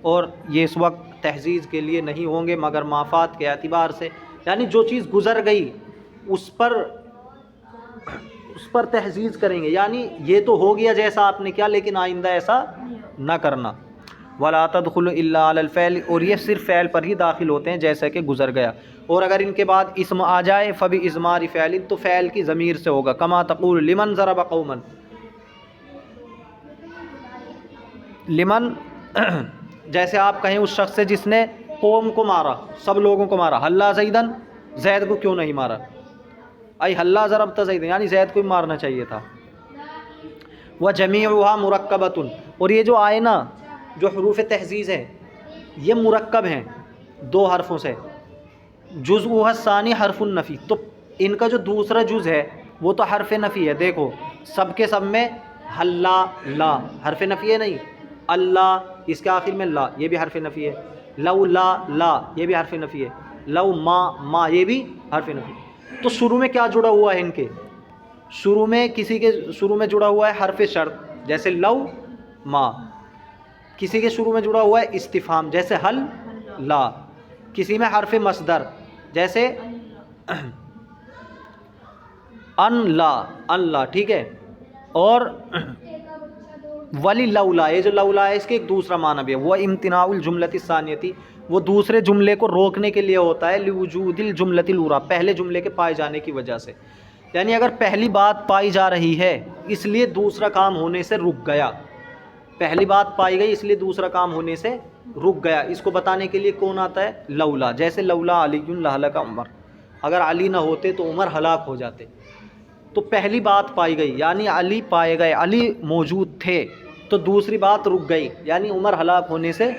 اور یہ اس وقت تحزیز کے لیے نہیں ہوں گے مگر مافات کے اعتبار سے، یعنی جو چیز گزر گئی اس پر تحزیز کریں گے، یعنی یہ تو ہو گیا جیسا آپ نے کیا، لیکن آئندہ ایسا نہ کرنا۔ ولا تدخل الا علی الفعل، اور یہ صرف فعل پر ہی داخل ہوتے ہیں جیسا کہ گزر گیا، اور اگر ان کے بعد اسم آ جائے فباضمار فعل، تو فعل کی ضمیر سے ہوگا، کما تقول لمن ضرب قوما، لمن جیسے آپ کہیں اس شخص سے جس نے قوم کو مارا، سب لوگوں کو مارا، حلا زیدن، زید کو کیوں نہیں مارا، ای حلا ضربت زیدن، یعنی زید کو بھی مارنا چاہیے تھا۔ وجمیعها مرکبۃ، اور یہ جو آئے نا جو حروف تحزیز ہے یہ مرکب ہیں دو حرفوں سے، جزءها الثانی حرف النفی، تو ان کا جو دوسرا جز ہے وہ تو حرف نفی ہے، دیکھو سب کے سب میں ہلا لا حرف نفی ہے نہیں، اللہ اس کے آخر میں لا یہ بھی حرف نفی ہے، لو لا لا یہ بھی حرف نفی ہے، لو ما یہ بھی حرف نفی ہے۔ تو شروع میں کیا جڑا ہوا ہے ان کے؟ شروع میں کسی کے شروع میں جڑا ہوا ہے حرف شرط جیسے لو ما، کسی کے شروع میں جڑا ہوا ہے استفہام جیسے حل لا، کسی میں حرف مصدر جیسے ان لا، ٹھیک ہے۔ اور ولی لولا، یہ جو لولا ہے اس کے ایک دوسرا معنی بھی ہے، وہ امتناع الجملۃ الثانیتی، وہ دوسرے جملے کو روکنے کے لیے ہوتا ہے، لوجود الجملۃ الاولیٰ، پہلے جملے کے پائے جانے کی وجہ سے، یعنی اگر پہلی بات پائی جا رہی ہے اس لیے دوسرا کام ہونے سے رک گیا، پہلی بات پائی گئی اس لیے دوسرا کام ہونے سے رک گیا، اس کو بتانے کے لیے کون آتا ہے؟ لولا، جیسے لولا علی لہلک عمر، اگر علی نہ ہوتے تو عمر ہلاک ہو جاتے، تو پہلی بات پائی گئی یعنی علی پائے گئے، علی موجود تھے، تو دوسری بات رک گئی یعنی عمر ہلاک ہونے سے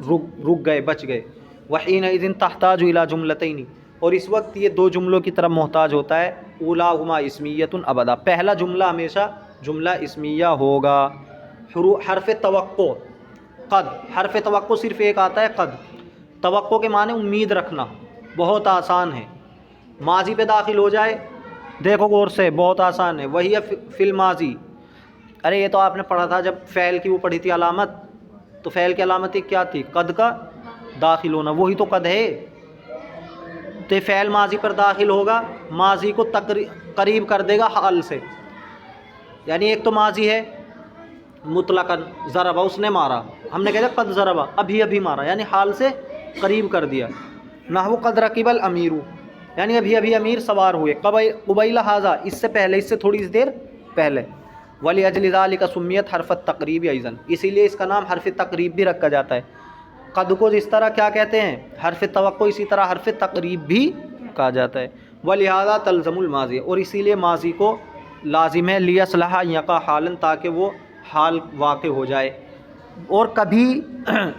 رک گئے، بچ گئے۔ وحینئذ تحتاج الی جملتین، اور اس وقت یہ دو جملوں کی طرف محتاج ہوتا ہے، اولاہما اسمیۃ ابدا، پہلا جملہ ہمیشہ جملہ اسمیہ ہوگا۔ حرف توقع قد، حرف توقع صرف ایک آتا ہے قد، توقع کے معنی امید رکھنا، بہت آسان ہے، ماضی پہ داخل ہو جائے، دیکھو غور سے بہت آسان ہے، وہی ہے فی الماضی، ارے یہ تو آپ نے پڑھا تھا جب فعل کی وہ پڑھی تھی علامت، تو فعل کی علامت کیا تھی؟ قد کا داخل ہونا، وہی تو قد ہے، تو یہ فعل ماضی پر داخل ہوگا، ماضی کو قریب کر دے گا حال سے، یعنی ایک تو ماضی ہے مطلقاً ضربہ اس نے مارا، ہم نے کہا قد ضربہ ابھی ابھی مارا، یعنی حال سے قریب کر دیا، نحو قد رکب الامیر، یعنی ابھی ابھی امیر سوار ہوئے، قبیل ھذا اس سے پہلے، اس سے تھوڑی سی دیر پہلے، ولاجل ذلک سمیت حرف التقریب ایضا، اسی لیے اس کا نام حرف تقریب بھی رکھا جاتا ہے، قد کو جس طرح کیا کہتے ہیں حرف توقع، اسی طرح حرف تقریب بھی کہا جاتا ہے، ولہذا تلزم الماضی، اور اسی لیے ماضی کو لازم ہے، لیصلح ان یقع حالا، تاکہ وہ حال واقع ہو جائے، اور کبھی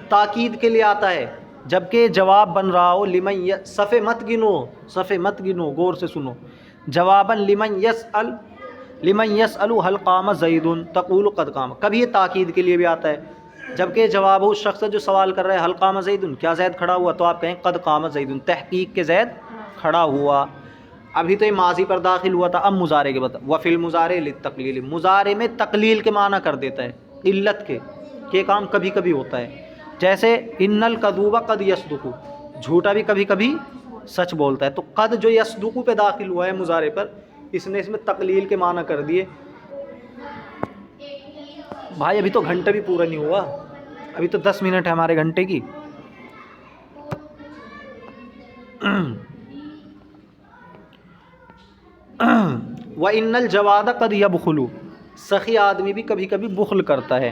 تاکید کے لیے آتا ہے جبکہ جواب بن رہا ہو، صفحے مت گنو غور سے سنو، جواباً لمن یسأل هل قام زید تقول قد قام، کبھی یہ تاکید کے لیے بھی آتا ہے، جبکہ جواب ہو اس شخص جو سوال کر رہا ہے حل قام زید، کیا زید کھڑا ہوا، تو آپ کہیں قد قام زید، تحقیق کے زید کھڑا ہوا، ابھی تو یہ ماضی پر داخل ہوا تھا، اب مضارع کے بتا، وفی المضارع للتقلیل، مضارع میں تقلیل کے معنی کر دیتا ہے، قلت کے، یہ کام کبھی کبھی ہوتا ہے، جیسے ان الکذوب قد یصدق، جھوٹا بھی کبھی کبھی سچ بولتا ہے، تو قد جو یصدق پہ داخل ہوا ہے مضارع پر، اس نے اس میں تقلیل کے معنی کر دیے۔ بھائی ابھی تو گھنٹہ بھی پورا نہیں ہوا، ابھی تو 10 منٹ ہے ہمارے گھنٹے کی۔ وَإِنَّ الْجَوَادَ قَدْ يَبْخُلُ، سخی آدمی بھی کبھی کبھی بخل کرتا ہے،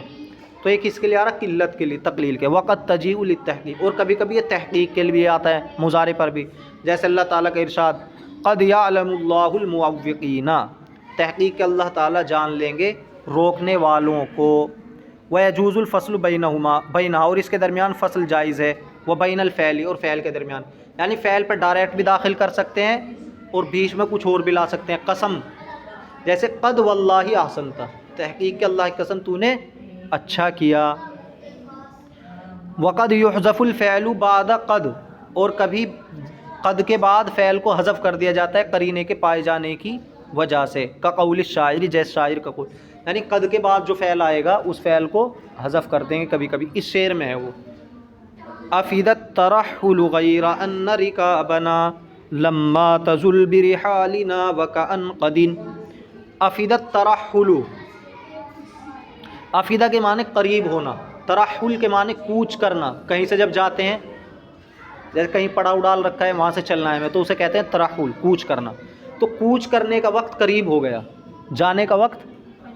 تو یہ کس کے لیے آ رہا؟ قلت کے لیے، تقلیل کے۔ وَقَدْ تَجِیءُ لِلتَّحْقِیق، اور کبھی کبھی یہ تحقیق کے لیے آتا ہے مضارع پر بھی، جیسے اللہ تعالیٰ کا ارشاد قَدْ يَعْلَمُ اللَّهُ الْمُعَوِّقِينَ، تحقیق کہ اللہ تعالیٰ جان لیں گے روکنے والوں کو۔ وَيَجُوزُ الْفَصْلُ بَيْنَهَا، اور اس کے درمیان فصل جائز ہے، وَبَيْنَ الْفِعْلِ، اور فعل کے درمیان، یعنی فعل پر ڈائریکٹ بھی داخل کر سکتے ہیں اور بیچ میں کچھ اور بھی لا سکتے ہیں، قسم، جیسے قد واللہ احسنت، تحقیق کہ اللہ کی قسم تو نے اچھا کیا۔ وقد یحذف الفعل بعد قد، اور کبھی قد کے بعد فعل کو حذف کر دیا جاتا ہے قرینے کے پائے جانے کی وجہ سے، کقول الشاعر، جیسے شاعر کا قول، یعنی قد کے بعد جو فعل آئے گا اس فعل کو حذف کر دیں گے کبھی کبھی، اس شعر میں ہے وہ، افیدت ترحل غیر ان رکابنا لما تزل برحالنا وکأن قدین، افیدت ترحل، افیدہ کے معنی قریب ہونا، ترحل کے معنی کوچ کرنا، کہیں سے جب جاتے ہیں، جیسے کہیں پڑاؤ ڈال رکھا ہے وہاں سے چلنا ہے میں، تو اسے کہتے ہیں ترحل، کوچ کرنا، تو کوچ کرنے کا وقت قریب ہو گیا، جانے کا وقت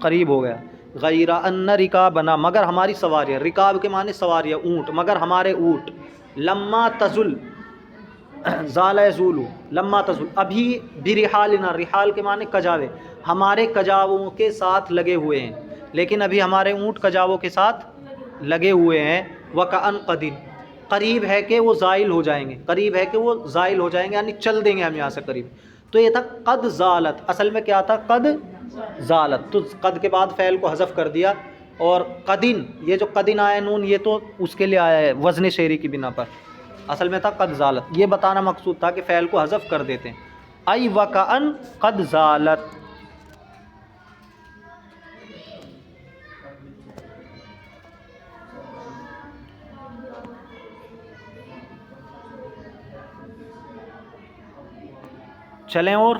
قریب ہو گیا۔ غیر ان رکابنا، مگر ہماری سواریاں، رکاب کے معنی سواریاں، اونٹ، مگر ہمارے اونٹ، لما تزل، زال یزول، لما تزل، ابھی برحالنا، رحال کے معنی کجاوے، ہمارے کجاووں کے ساتھ لگے ہوئے ہیں، لیکن ابھی ہمارے اونٹ کجاووں کے ساتھ لگے ہوئے ہیں، وکأن قدین، قریب ہے کہ وہ زائل ہو جائیں گے، قریب ہے کہ وہ زائل ہو جائیں گے، یعنی چل دیں گے ہم یہاں سے قریب، تو یہ تھا قد زالت، اصل میں کیا تھا؟ قد زالت، تو قد کے بعد فعل کو حذف کر دیا. اور قدن، یہ جو قدن آیا نون، یہ تو اس کے لیے آیا ہے وزن شعری کی بنا پر، اصل میں تھا قد زالت. یہ بتانا مقصود تھا کہ فعل کو حذف کر دیتے ہیں. ای وکأن قد زالت. چلیں اور